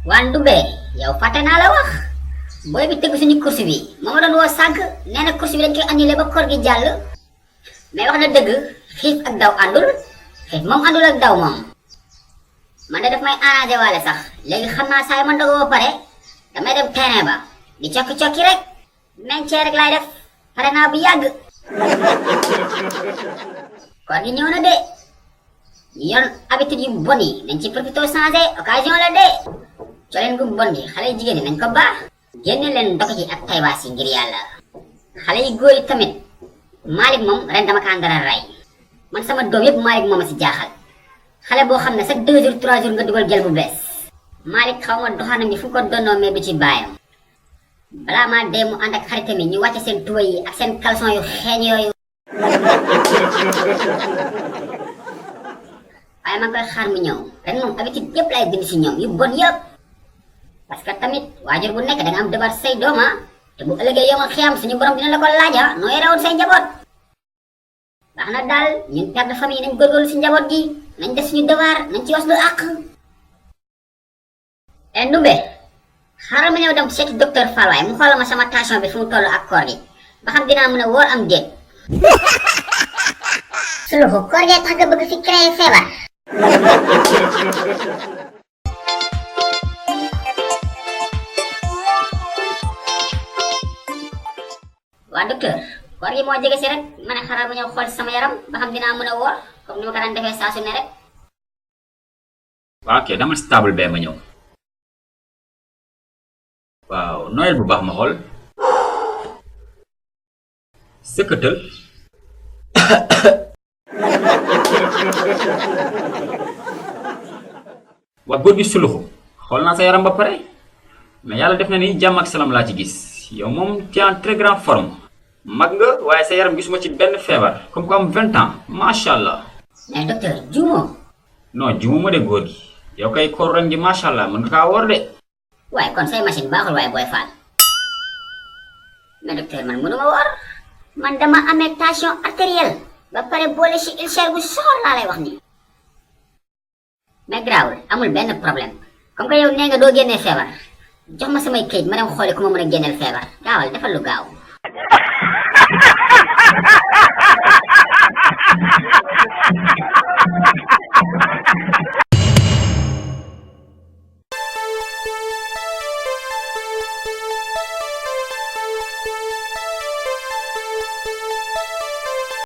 Wandube yow fàtte naa la wax booy bi tëgg suñu course bi moo ma doon woo sànq nee na course bi dañ koy annulé ba koor gi jàll mais wax na dëgg xiif ak daw àndul xiif moom àndul ak daw moom man de daf may arrangé waale sax léegi xam naa saa yu ma ndogoo ba pare damay dem terrain ba di cokki-cokki rek meñcee rek laay def pare naa bu yàgg koor gi ñëw na de ñu yor habitude yu bon yi nañ ci profité changé occasion la de coleen gu bon gi xale yu jigéen ñi nañ ko baax génne leen ndox ji ak taybaas yi ngir yàlla xale yu góor yi tamit Malick moom ren dama kaa ndara rey man sama doom yëpp Malick moom a si jaaxal xale boo xam ne chaque 2 jours 3 jours nga dugal gel bu bees Malick xaw ma doxaanam bi fu ko donnoo mais du ci bàyyam balaa maa dee mu ànd ak xaritam yi ñu wàcce seen tuba yi ak seen caleçon yu xeeñ yooyu waaye maa ngi koy xaar mu ñëw ren moom habitude yëpp lay bind si ñoom yu bon yëpp parce que tamit waajur bu nekk da nga am devoir say dooma te bu ëllëgee yomal xiyam suñu borom dina la ko laaja noo yore woon say njaboot baax na daal ñun père de famille nañ góorgóorlu si njaboot gi nañ def suñu devoir nañ ci was lu àq e Ndumbe xaaral ma ñëw dem seeti docteur Fall waaye mu xoolal ma sama tension bi fu mu toll ak koor gi ba xam dinaa mën a wóor am déet suluxu koor gee tax nga bëgg fi créer feebar waa docteur koor gi moo jege si rek ma ne xaaral ma ñëw xool si sama yaram ba xam dinaa mën a woor comme ni ma ko daan defee saa su ne rek waaw ok dama stable bee ma ñëw waaw noyel bu baax ma xool sëkkatal waa góor gi suluxu xool naa sa yaram ba pare mais yàlla def na ni jàmm ak salaam laa ci gis yow moom tu es en très grande forme mag nga waaye sa yaram gisuma ci benn feebar comme ko am 20 ans macha allah. mais docteur juumoo. non juumuma de góor gi yow kay koor ren gi macha allah mën nga kaa woor de. waaye kon say machine baaxul waaye booy faal mais docteur man mënuma woor man dama amee tension artérielle ba pare boole si ulcère bu soxor laa lay wax nii mais grawul amul benn problème comme que yow nee nga doo génnee feebar jox ma samay këyit ma dem xooli ku ma mën a génneel feebar gaawal defal lu gaaw